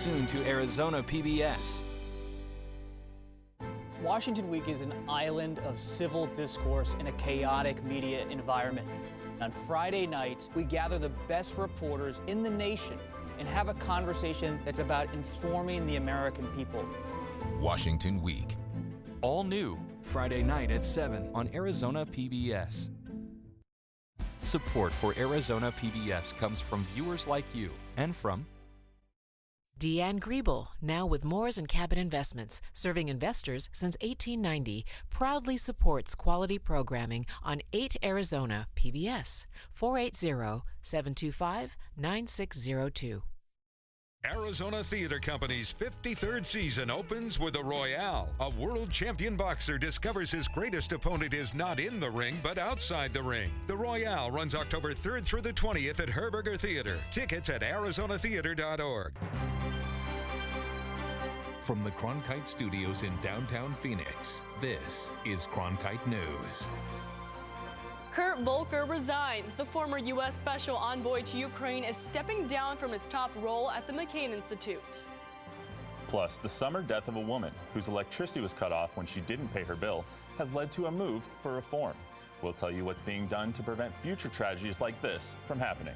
soon to Arizona PBS. Washington Week is an island of civil discourse in a chaotic media environment. On Friday nights, we gather the best reporters in the nation and have a conversation that's about informing the American people. Washington Week. All new Friday night at 7 on Arizona PBS. Support for Arizona PBS comes from viewers like you and from Deanne Griebel, now with Moores and Cabot Investments, serving investors since 1890, proudly supports quality programming on 8 Arizona PBS, 480-725-9602. Arizona Theater Company's 53rd season opens with the Royale. A world champion boxer discovers his greatest opponent is not in the ring, but outside the ring. The Royale runs October 3rd through the 20th at Herberger Theater. Tickets at arizonatheater.org. From the Cronkite Studios in downtown Phoenix, this is Cronkite News. Kurt Volker resigns. The former U.S. Special Envoy to Ukraine is stepping down from his top role at the McCain Institute. Plus, the summer death of a woman whose electricity was cut off when she didn't pay her bill has led to a move for reform. We'll tell you what's being done to prevent future tragedies like this from happening.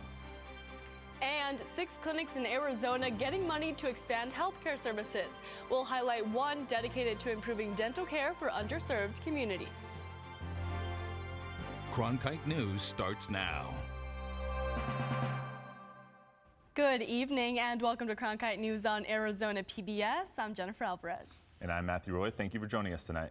And 6 clinics in Arizona getting money to expand healthcare services. We'll highlight one dedicated to improving dental care for underserved communities. Cronkite News starts now. Good evening and welcome to Cronkite News on Arizona PBS. I'm Jennifer Alvarez. And I'm Matthew Roy. Thank you for joining us tonight.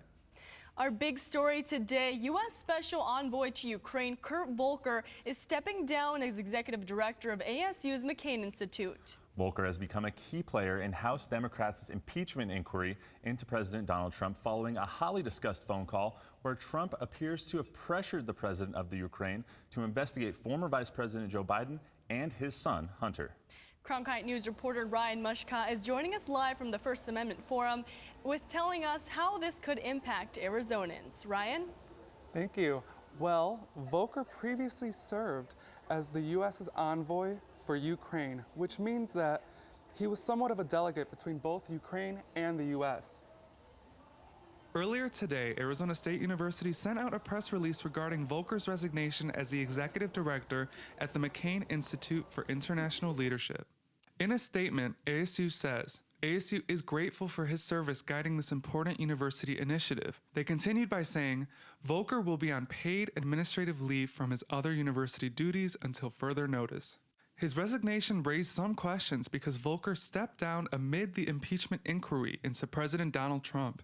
Our big story today, U.S. Special Envoy to Ukraine Kurt Volker is stepping down as Executive Director of ASU's McCain Institute. Volker has become a key player in House Democrats' impeachment inquiry into President Donald Trump following a hotly discussed phone call where Trump appears to have pressured the president of the Ukraine to investigate former Vice President Joe Biden and his son, Hunter. Cronkite News reporter Ryan Mushka is joining us live from the First Amendment Forum with telling us how this could impact Arizonans. Ryan? Thank you. Well, Volker previously served as the U.S.'s envoy for Ukraine, which means that he was somewhat of a delegate between both Ukraine and the U.S. Earlier today, Arizona State University sent out a press release regarding Volker's resignation as the executive director at the McCain Institute for International Leadership. In a statement, ASU says, ASU is grateful for his service guiding this important university initiative. They continued by saying, Volker will be on paid administrative leave from his other university duties until further notice. His resignation raised some questions because Volker stepped down amid the impeachment inquiry into President Donald Trump.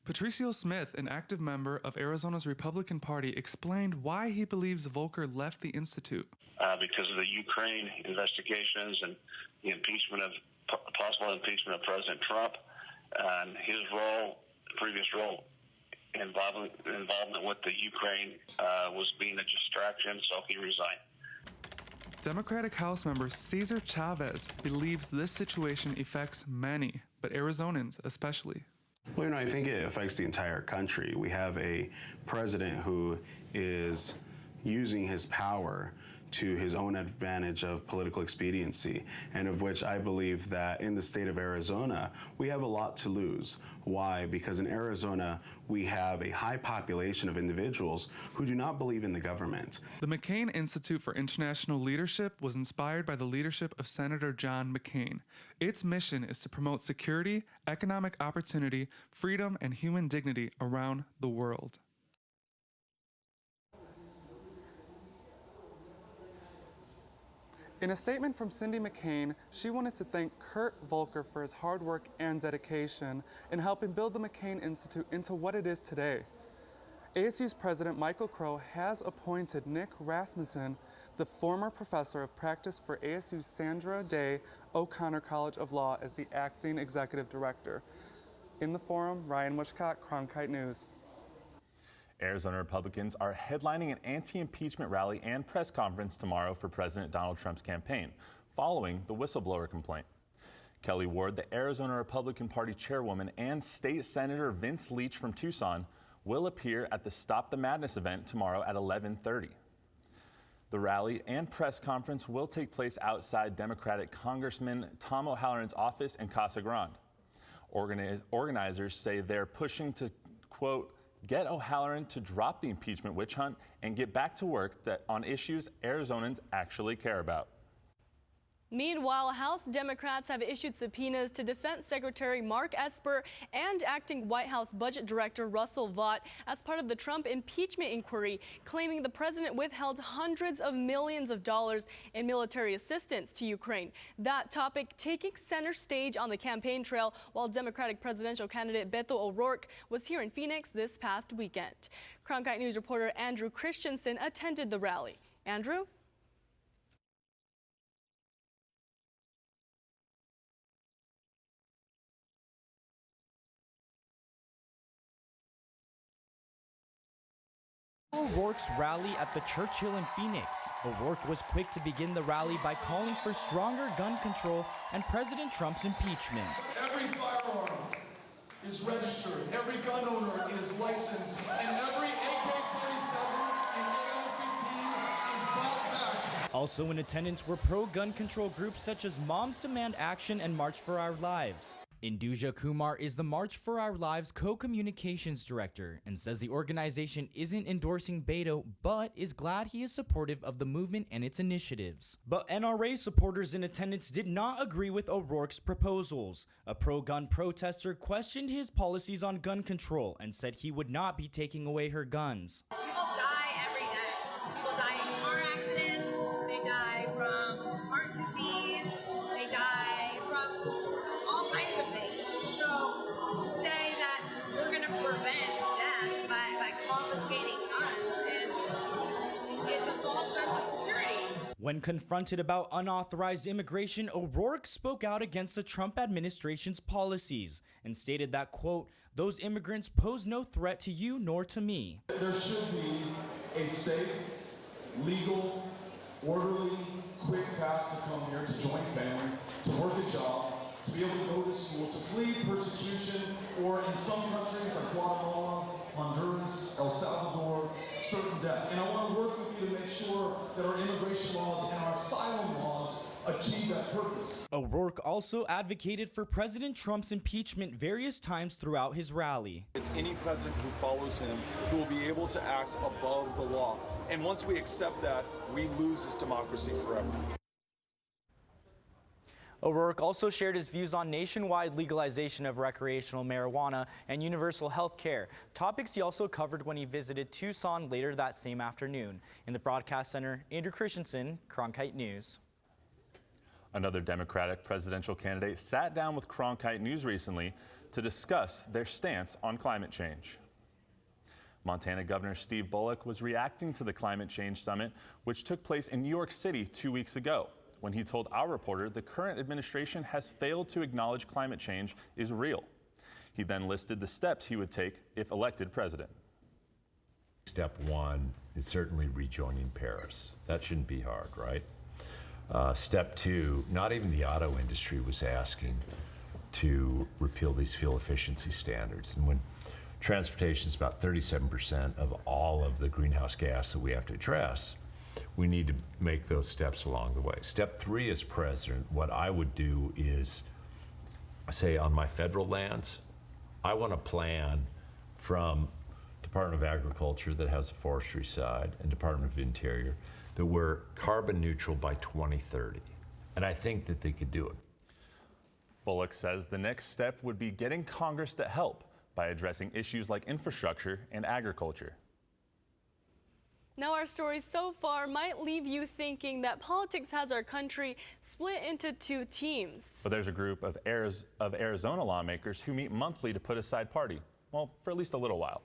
Patricio Smith, an active member of Arizona's Republican Party, explained why he believes Volker left the institute. Because of the Ukraine investigations and the possible impeachment of President Trump, and his previous role, involvement with the Ukraine was being a distraction, so he resigned. Democratic House member Cesar Chavez believes this situation affects many, but Arizonans especially. Well, I think it affects the entire country. We have a president who is using his power to his own advantage of political expediency, and of which I believe that in the state of Arizona, we have a lot to lose. Why? Because in Arizona, we have a high population of individuals who do not believe in the government. The McCain Institute for International Leadership was inspired by the leadership of Senator John McCain. Its mission is to promote security, economic opportunity, freedom, and human dignity around the world. In a statement from Cindy McCain, she wanted to thank Kurt Volker for his hard work and dedication in helping build the McCain Institute into what it is today. ASU's president, Michael Crow, has appointed Nick Rasmussen, the former professor of practice for ASU's Sandra Day O'Connor College of Law, as the acting executive director. In the forum, Ryan Mushcott, Cronkite News. Arizona Republicans are headlining an anti-impeachment rally and press conference tomorrow for President Donald Trump's campaign, following the whistleblower complaint. Kelly Ward, the Arizona Republican Party chairwoman, and State Senator Vince Leach from Tucson will appear at the Stop the Madness event tomorrow at 11:30. The rally and press conference will take place outside Democratic Congressman Tom O'Halloran's office in Casa Grande. Organizers say they're pushing to, quote, get O'Halloran to drop the impeachment witch hunt and get back to work on issues Arizonans actually care about. Meanwhile, House Democrats have issued subpoenas to Defense Secretary Mark Esper and Acting White House Budget Director Russell Vought as part of the Trump impeachment inquiry, claiming the president withheld hundreds of millions of dollars in military assistance to Ukraine. That topic taking center stage on the campaign trail while Democratic presidential candidate Beto O'Rourke was here in Phoenix this past weekend. Cronkite News reporter Andrew Christensen attended the rally. Andrew? O'Rourke's rally at the Churchill in Phoenix. O'Rourke was quick to begin the rally by calling for stronger gun control and President Trump's impeachment. Every firearm is registered, every gun owner is licensed, and every AK-47 and AR-15 is bought back. Also in attendance were pro-gun control groups such as Moms Demand Action and March for Our Lives. Induja Kumar is the March for Our Lives co-communications director and says the organization isn't endorsing Beto, but is glad he is supportive of the movement and its initiatives. But NRA supporters in attendance did not agree with O'Rourke's proposals. A pro-gun protester questioned his policies on gun control and said he would not be taking away her guns. People die every day. People die in car accidents, they die from heart disease, they die from all kinds of things. So to say that we're going to prevent death by confiscating guns it's a false sense of security. When confronted about unauthorized immigration, O'Rourke spoke out against the Trump administration's policies and stated that, quote, those immigrants pose no threat to you nor to me. There should be a safe, legal, orderly, quick path to come here, to join family, to work a job, to be able to go to school, to flee persecution, or in some countries like Guatemala, Honduras, El Salvador, certain death. And I want to work with you to make sure that our immigration laws and our asylum laws achieve that purpose. O'Rourke also advocated for President Trump's impeachment various times throughout his rally. It's any president who follows him who will be able to act above the law. And once we accept that, we lose this democracy forever. O'Rourke also shared his views on nationwide legalization of recreational marijuana and universal health care, topics he also covered when he visited Tucson later that same afternoon. In the broadcast center, Andrew Christensen, Cronkite News. Another Democratic presidential candidate sat down with Cronkite News recently to discuss their stance on climate change. Montana Governor Steve Bullock was reacting to the Climate Change Summit, which took place in New York City 2 weeks ago, when he told our reporter the current administration has failed to acknowledge climate change is real. He then listed the steps he would take if elected president. Step one is certainly rejoining Paris. That shouldn't be hard, right? Step two, not even the auto industry was asking to repeal these fuel efficiency standards. And when transportation is about 37% of all of the greenhouse gas that we have to address, we need to make those steps along the way. Step three, as president, what I would do is say on my federal lands, I want a plan from Department of Agriculture that has a forestry side and Department of Interior that we're carbon neutral by 2030. And I think that they could do it. Bullock says the next step would be getting Congress to help by addressing issues like infrastructure and agriculture. Now, our stories so far might leave you thinking that politics has our country split into two teams. But there's a group of Arizona lawmakers who meet monthly to put aside party, well, for at least a little while,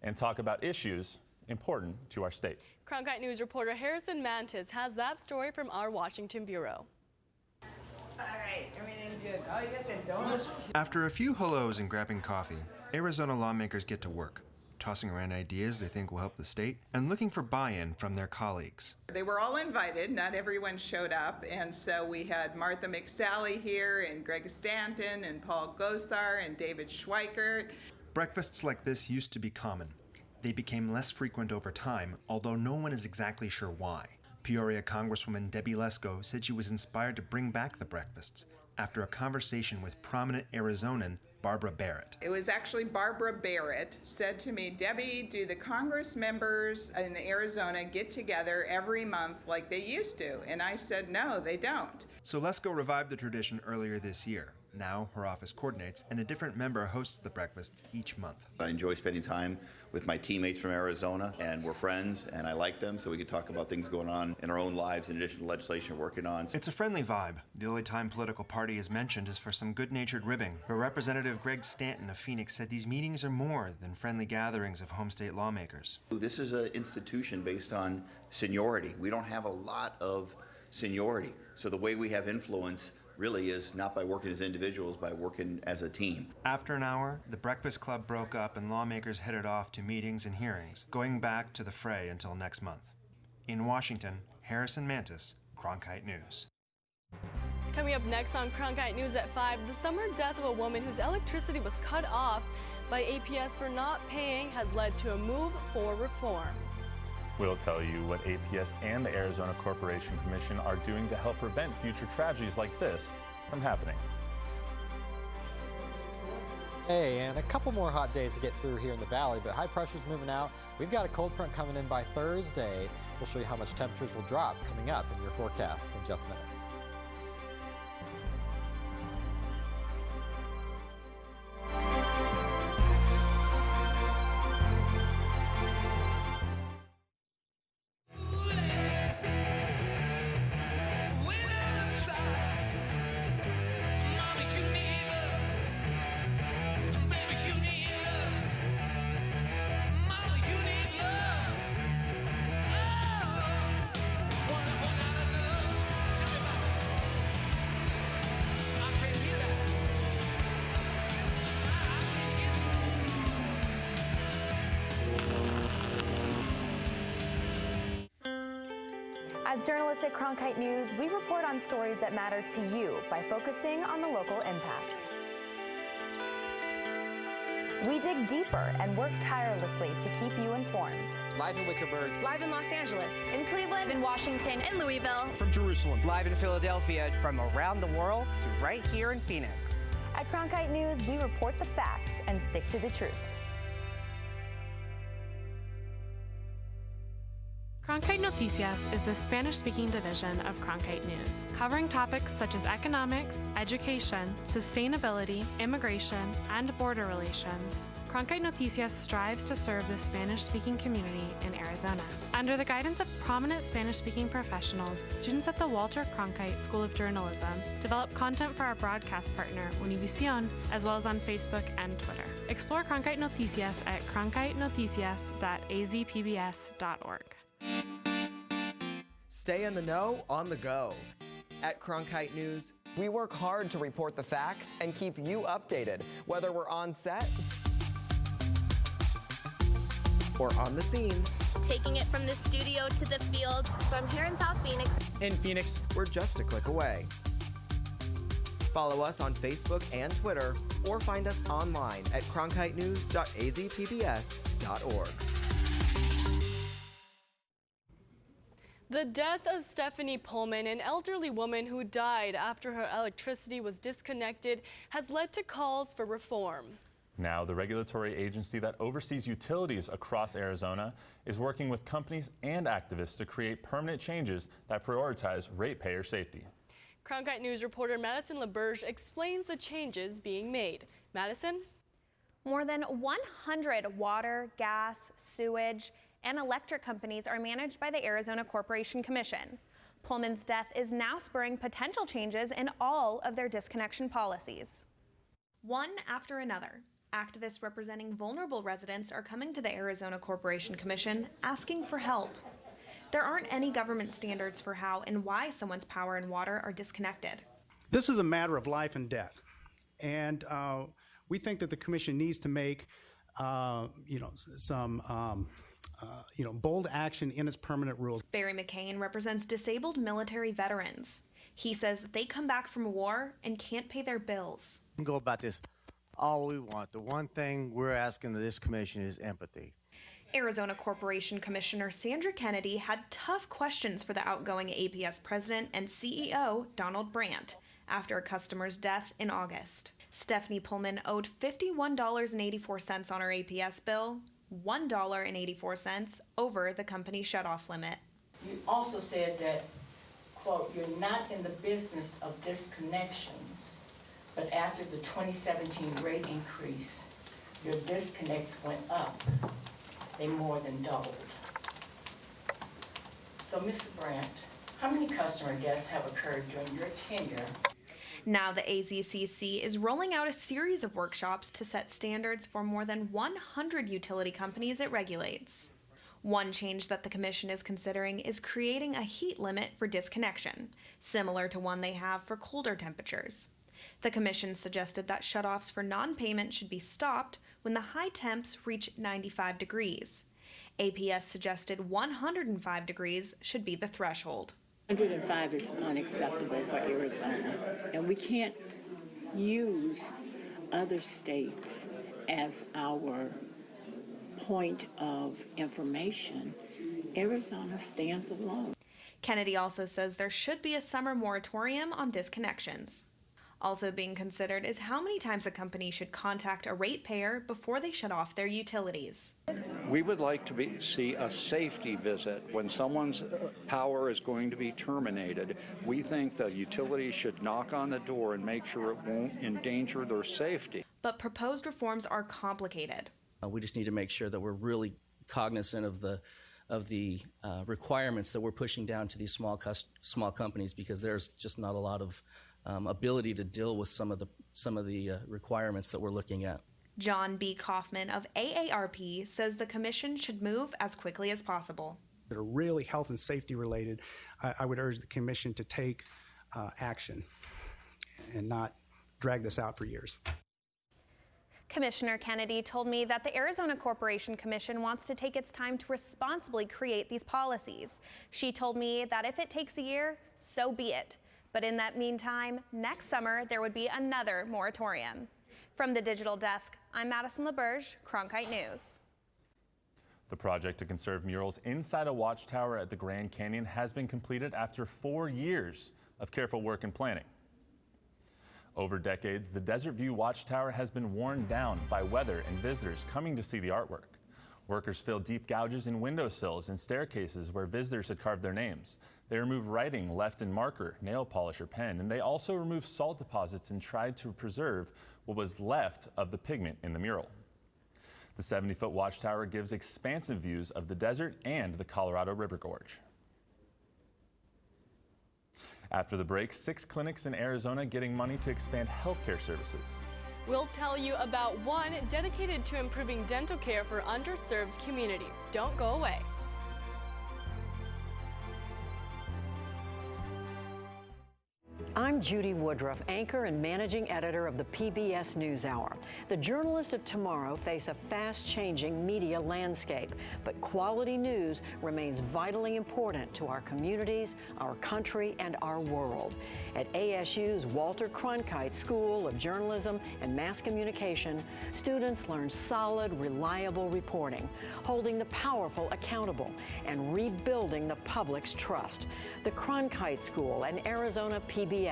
and talk about issues important to our state. Cronkite News reporter Harrison Mantis has that story from our Washington bureau. All right, everything's good. Oh, you guys had donuts? After a few hellos and grabbing coffee, Arizona lawmakers get to work, tossing around ideas they think will help the state and looking for buy-in from their colleagues. They were all invited, not everyone showed up, and so we had Martha McSally here and Greg Stanton and Paul Gosar and David Schweikert. Breakfasts like this used to be common. They became less frequent over time, although no one is exactly sure why. Peoria Congresswoman Debbie Lesko said she was inspired to bring back the breakfasts after a conversation with prominent Arizonan Barbara Barrett. It was actually Barbara Barrett said to me, Debbie, do the Congress members in Arizona get together every month like they used to? And I said, no, they don't. So Lesko revived the tradition earlier this year. Now her office coordinates, and a different member hosts the breakfasts each month. I enjoy spending time with my teammates from Arizona, and we're friends, and I like them, so we can talk about things going on in our own lives in addition to legislation we're working on. It's a friendly vibe. The only time political party is mentioned is for some good-natured ribbing. But Representative Greg Stanton of Phoenix said these meetings are more than friendly gatherings of home state lawmakers. This is an institution based on seniority. We don't have a lot of seniority, so the way we have influence really is not by working as individuals, by working as a team. After an hour, the Breakfast Club broke up and lawmakers headed off to meetings and hearings, going back to the fray until next month. In Washington, Harrison Mantis, Cronkite News. Coming up next on Cronkite News at 5, the summer death of a woman whose electricity was cut off by APS for not paying has led to a move for reform. We'll tell you what APS and the Arizona Corporation Commission are doing to help prevent future tragedies like this from happening. Hey, and a couple more hot days to get through here in the valley, but high pressure's moving out. We've got a cold front coming in by Thursday. We'll show you how much temperatures will drop coming up in your forecast in just minutes. As journalists at Cronkite News, we report on stories that matter to you by focusing on the local impact. We dig deeper and work tirelessly to keep you informed. Live in Wickerburg. Live in Los Angeles. In Cleveland. In Washington. In Louisville. From Jerusalem. Live in Philadelphia. From around the world to right here in Phoenix. At Cronkite News, we report the facts and stick to the truth. Cronkite Noticias is the Spanish-speaking division of Cronkite News, covering topics such as economics, education, sustainability, immigration, and border relations. Cronkite Noticias strives to serve the Spanish-speaking community in Arizona. Under the guidance of prominent Spanish-speaking professionals, students at the Walter Cronkite School of Journalism develop content for our broadcast partner, Univision, as well as on Facebook and Twitter. Explore Cronkite Noticias at cronkitenoticias.azpbs.org. Stay in the know on the go. At Cronkite News, we work hard to report the facts and keep you updated, whether we're on set or on the scene. Taking it from the studio to the field. So I'm here in South Phoenix. In Phoenix, we're just a click away. Follow us on Facebook and Twitter, or find us online at cronkitenews.azpbs.org. The death of Stephanie Pullman, an elderly woman who died after her electricity was disconnected, has led to calls for reform. Now, the regulatory agency that oversees utilities across Arizona is working with companies and activists to create permanent changes that prioritize ratepayer safety. Cronkite News reporter Madison LaBerge explains the changes being made. Madison? More than 100 water, gas, sewage, and electric companies are managed by the Arizona Corporation Commission. Pullman's death is now spurring potential changes in all of their disconnection policies. One after another, activists representing vulnerable residents are coming to the Arizona Corporation Commission asking for help. There aren't any government standards for how and why someone's power and water are disconnected. This is a matter of life and death, and we think that the commission needs to make some bold action in its permanent rules. Barry McCain represents disabled military veterans. He says that they come back from war and can't pay their bills. We can go about this all we want. The one thing we're asking of this commission is empathy. Arizona Corporation Commissioner Sandra Kennedy had tough questions for the outgoing APS president and CEO, Donald Brandt, after a customer's death in August. Stephanie Pullman owed $51.84 on her APS bill, $1.84 over the company shutoff limit. You also said that, quote, you're not in the business of disconnections, but after the 2017 rate increase, your disconnects went up. They more than doubled. So, Mr. Brandt, how many customer deaths have occurred during your tenure? Now the AZCC is rolling out a series of workshops to set standards for more than 100 utility companies it regulates. One change that the commission is considering is creating a heat limit for disconnection, similar to one they have for colder temperatures. The commission suggested that shutoffs for non-payment should be stopped when the high temps reach 95 degrees. APS suggested 105 degrees should be the threshold. 105 is unacceptable for Arizona, and we can't use other states as our point of information. Arizona stands alone. Kennedy also says there should be a summer moratorium on disconnections. Also being considered is how many times a company should contact a ratepayer before they shut off their utilities. We would like to see a safety visit when someone's power is going to be terminated. We think the utility should knock on the door and make sure it won't endanger their safety. But proposed reforms are complicated. We just need to make sure that we're really cognizant of the requirements that we're pushing down to these small companies, because there's just not a lot of ability to deal with some of the requirements that we're looking at. John B. Kaufman of AARP says the commission should move as quickly as possible. That are really health and safety related, I would urge the commission to take action and not drag this out for years. Commissioner Kennedy told me that the Arizona Corporation Commission wants to take its time to responsibly create these policies. She told me that if it takes a year, so be it. But in that meantime, next summer, there would be another moratorium. From the Digital Desk, I'm Madison LaBerge, Cronkite News. The project to conserve murals inside a watchtower at the Grand Canyon has been completed after 4 years of careful work and planning. Over decades, the Desert View Watchtower has been worn down by weather and visitors coming to see the artwork. Workers filled deep gouges in windowsills and staircases where visitors had carved their names. They removed writing left in marker, nail polish, or pen, and they also removed salt deposits and tried to preserve what was left of the pigment in the mural. The 70-foot watchtower gives expansive views of the desert and the Colorado River Gorge. After the break, 6 clinics in Arizona getting money to expand healthcare services. We'll tell you about one dedicated to improving dental care for underserved communities. Don't go away. I'm Judy Woodruff, anchor and managing editor of the PBS NewsHour. The journalists of tomorrow face a fast-changing media landscape, but quality news remains vitally important to our communities, our country, and our world. At ASU's Walter Cronkite School of Journalism and Mass Communication, students learn solid, reliable reporting, holding the powerful accountable, and rebuilding the public's trust. The Cronkite School and Arizona PBS,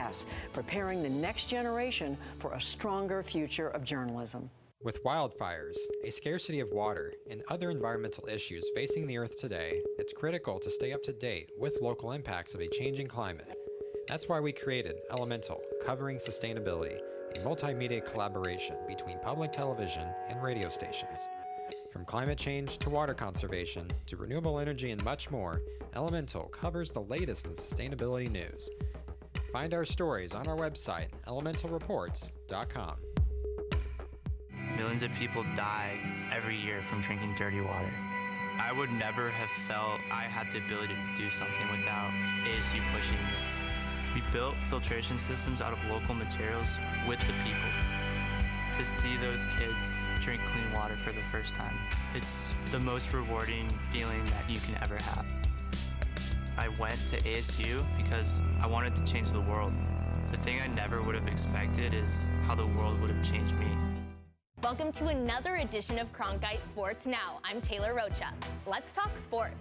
preparing the next generation for a stronger future of journalism. With wildfires, a scarcity of water, and other environmental issues facing the Earth today, it's critical to stay up to date with local impacts of a changing climate. That's why we created Elemental, Covering Sustainability, a multimedia collaboration between public television and radio stations. From climate change to water conservation to renewable energy and much more, Elemental covers the latest in sustainability news. Find our stories on our website, elementalreports.com. Millions of people die every year from drinking dirty water. I would never have felt I had the ability to do something without ASU pushing me. We built filtration systems out of local materials with the people. To see those kids drink clean water for the first time, it's the most rewarding feeling that you can ever have. I went to ASU because I wanted to change the world. The thing I never would have expected is how the world would have changed me. Welcome to another edition of Cronkite Sports Now. I'm Taylor Rocha. Let's talk sports.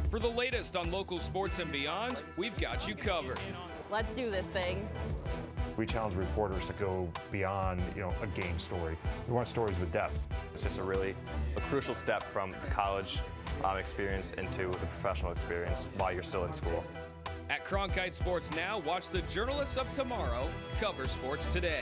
For the latest on local sports and beyond, we've got you covered. Let's do this thing. We challenge reporters to go beyond, a game story. We want stories with depth. It's just a crucial step from the college experience into the professional experience while you're still in school. At Cronkite Sports Now, watch the journalists of tomorrow cover sports today.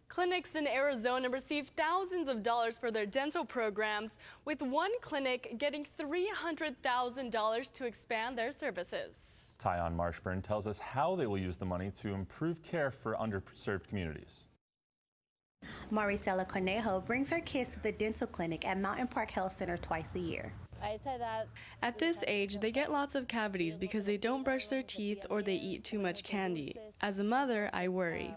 Clinics in Arizona receive thousands of dollars for their dental programs, with one clinic getting $300,000 to expand their services. Tyon Marshburn tells us how they will use the money to improve care for underserved communities. Maricela Cornejo brings her kids to the dental clinic at Mountain Park Health Center twice a year. At this age, they get lots of cavities because they don't brush their teeth or they eat too much candy. As a mother, I worry.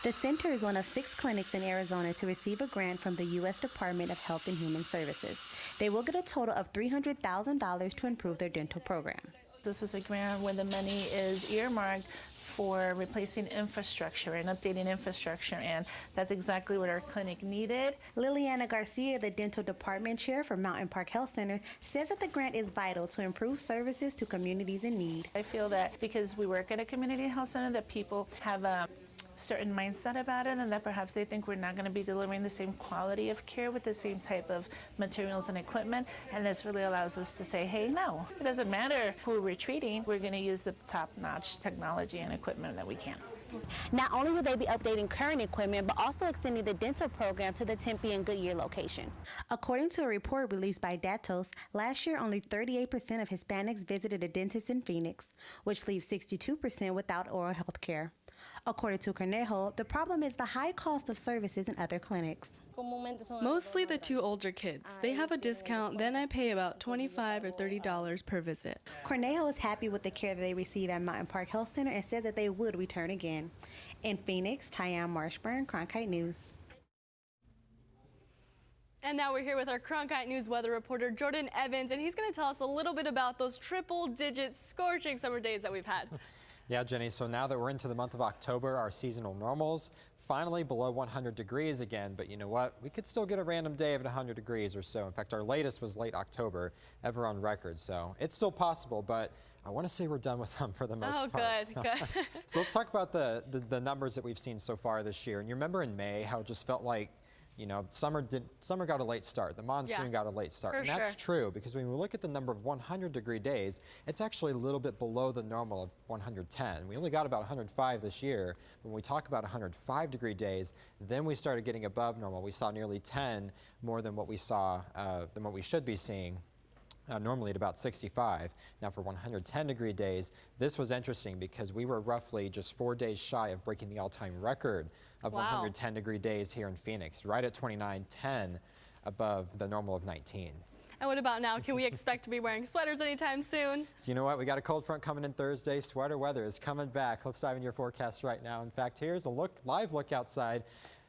The center is one of 6 clinics in Arizona to receive a grant from the U.S. Department of Health and Human Services. They will get a total of $300,000 to improve their dental program. This was a grant where the money is earmarked for replacing infrastructure and updating infrastructure, and that's exactly what our clinic needed. Liliana Garcia, the dental department chair for Mountain Park Health Center, says that the grant is vital to improve services to communities in need. I feel that because we work at a community health center, that people have a certain mindset about it, and that perhaps they think we're not going to be delivering the same quality of care with the same type of materials and equipment, and this really allows us to say, hey, no, it doesn't matter who we're treating, we're going to use the top-notch technology and equipment that we can. Not only will they be updating current equipment, but also extending the dental program to the Tempe and Goodyear location. According to a report released by Datos, last year only 38% of Hispanics visited a dentist in Phoenix, which leaves 62% without oral health care. According to Cornejo, the problem is the high cost of services in other clinics. Mostly the 2 older kids. They have a discount, then I pay about $25 or $30 per visit. Cornejo is happy with the care that they receive at Mountain Park Health Center and says that they would return again. In Phoenix, Tyon Marshburn, Cronkite News. And now we're here with our Cronkite News weather reporter, Jordan Evans, and he's going to tell us a little bit about those triple-digit scorching summer days that we've had. Yeah, Jenny, so now that we're into the month of October, our seasonal normals finally below 100 degrees again, but you know what? We could still get a random day of 100 degrees or so. In fact, our latest was late October, ever on record, so it's still possible, but I want to say we're done with them for the most part. Oh, good. So let's talk about the numbers that we've seen so far this year. And you remember in May how it just felt like, summer got a late start. The monsoon got a late start. And that's true, because when we look at the number of 100-degree days, it's actually a little bit below the normal of 110. We only got about 105 this year. When we talk about 105-degree days, then we started getting above normal. We saw nearly 10 more than what we saw, than what we should be seeing. Normally at about 65. Now for 110-degree days, this was interesting because we were roughly just 4 days shy of breaking the all-time record of 110-degree days here in Phoenix, right at 29:10 above the normal of 19. And what about now? Can we expect to be wearing sweaters anytime soon? So you know what? We got a cold front coming in Thursday. Sweater weather is coming back. Let's dive into your forecast right now. In fact, here's a live look outside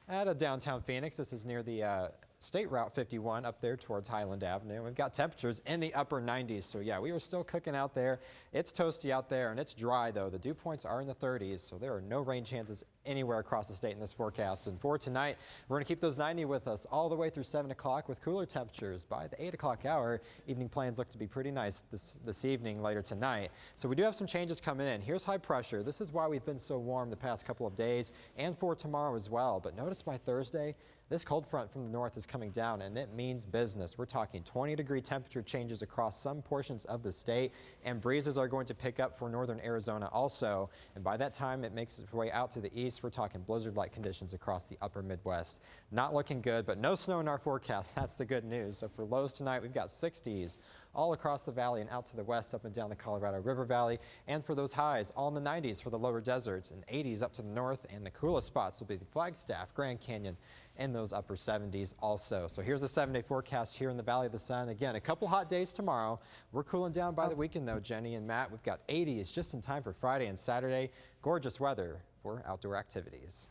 at downtown Phoenix. This is near the State Route 51 up there towards Highland Avenue. We've got temperatures in the upper 90s, so yeah, we are still cooking out there. It's toasty out there, and it's dry, though. The dew points are in the 30s, so there are no rain chances anywhere across the state in this forecast. And for tonight, we're going to keep those 90 with us all the way through 7 o'clock with cooler temperatures. By the 8 o'clock hour, evening plans look to be pretty nice this evening, later tonight. So we do have some changes coming in. Here's high pressure. This is why we've been so warm the past couple of days, and for tomorrow as well. But notice by Thursday, this cold front from the north is coming down, and it means business. We're talking 20-degree temperature changes across some portions of the state, and breezes are going to pick up for northern Arizona also. And by that time, it makes its way out to the east. We're talking blizzard-like conditions across the upper Midwest. Not looking good, but no snow in our forecast. That's the good news. So for lows tonight, we've got 60s all across the valley and out to the west, up and down the Colorado River Valley. And for those highs, all in the 90s for the lower deserts, and 80s up to the north. And the coolest spots will be the Flagstaff, Grand Canyon, and those upper 70s also. So here's the 7-day forecast here in the Valley of the Sun. Again, a couple hot days tomorrow. We're cooling down by the weekend, though, Jenny and Matt. We've got 80s just in time for Friday and Saturday. Gorgeous weather for outdoor activities.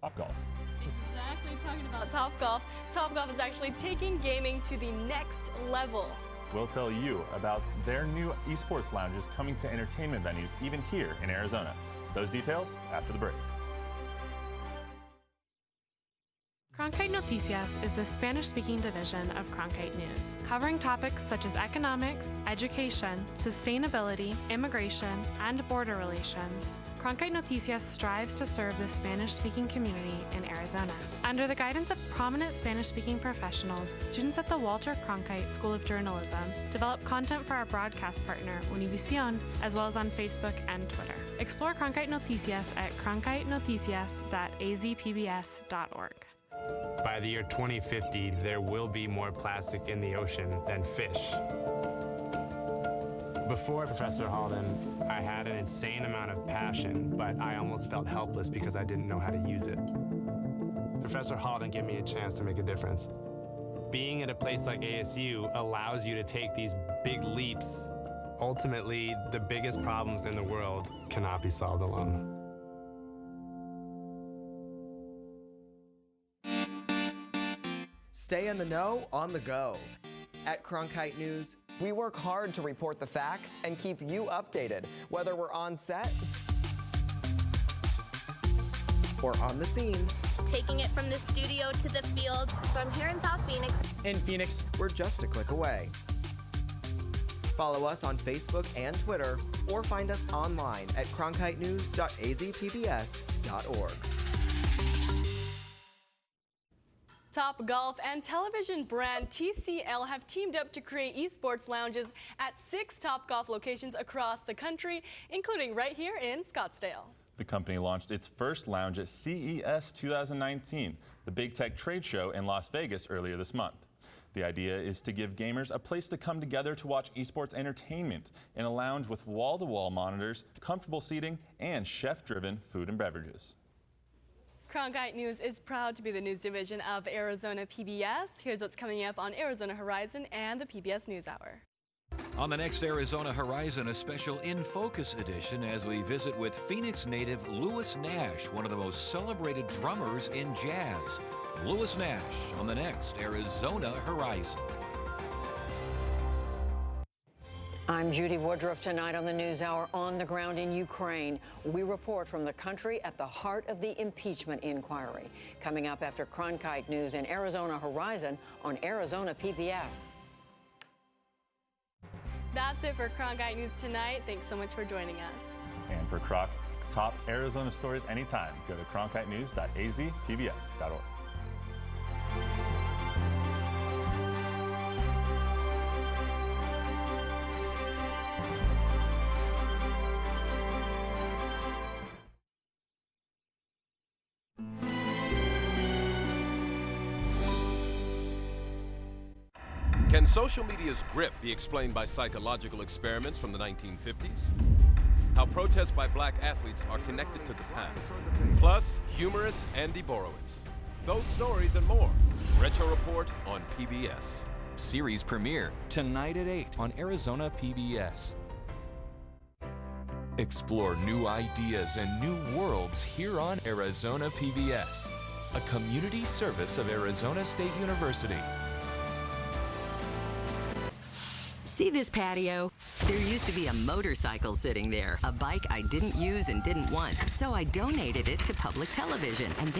Topgolf. Exactly, talking about Topgolf. Topgolf is actually taking gaming to the next level. We'll tell you about their new esports lounges coming to entertainment venues, even here in Arizona. Those details after the break. Cronkite Noticias is the Spanish-speaking division of Cronkite News, covering topics such as economics, education, sustainability, immigration, and border relations. Cronkite Noticias strives to serve the Spanish-speaking community in Arizona. Under the guidance of prominent Spanish-speaking professionals, students at the Walter Cronkite School of Journalism develop content for our broadcast partner, Univision, as well as on Facebook and Twitter. Explore Cronkite Noticias at cronkitenoticias.azpbs.org. By the year 2050, there will be more plastic in the ocean than fish. Before Professor Halden, I had an insane amount of passion, but I almost felt helpless because I didn't know how to use it. Professor Halden gave me a chance to make a difference. Being at a place like ASU allows you to take these big leaps. Ultimately, the biggest problems in the world cannot be solved alone. Stay in the know on the go. At Cronkite News, we work hard to report the facts and keep you updated, whether we're on set or on the scene. Taking it from the studio to the field. So I'm here in South Phoenix. In Phoenix, we're just a click away. Follow us on Facebook and Twitter, or find us online at cronkitenews.azpbs.org. Top golf and television brand TCL have teamed up to create esports lounges at 6 Top Golf locations across the country, including right here in Scottsdale. The company launched its first lounge at CES 2019, the big tech trade show in Las Vegas earlier this month. The idea is to give gamers a place to come together to watch esports entertainment in a lounge with wall-to-wall monitors, comfortable seating, and chef-driven food and beverages. Cronkite News is proud to be the news division of Arizona PBS. Here's what's coming up on Arizona Horizon and the PBS NewsHour. On the next Arizona Horizon, a special In Focus edition as we visit with Phoenix native Louis Nash, one of the most celebrated drummers in jazz. Louis Nash on the next Arizona Horizon. I'm Judy Woodruff. Tonight on the NewsHour, on the ground in Ukraine, we report from the country at the heart of the impeachment inquiry. Coming up after Cronkite News and Arizona Horizon on Arizona PBS. That's it for Cronkite News tonight. Thanks so much for joining us. And for top Arizona stories anytime, go to cronkitenews.azpbs.org. Can social media's grip be explained by psychological experiments from the 1950s? How protests by black athletes are connected to the past. Plus, humorous Andy Borowitz. Those stories and more. Retro Report on PBS. Series premiere tonight at 8 on Arizona PBS. Explore new ideas and new worlds here on Arizona PBS, a community service of Arizona State University. See this patio? There used to be a motorcycle sitting there, a bike I didn't use and didn't want. So I donated it to public television, and they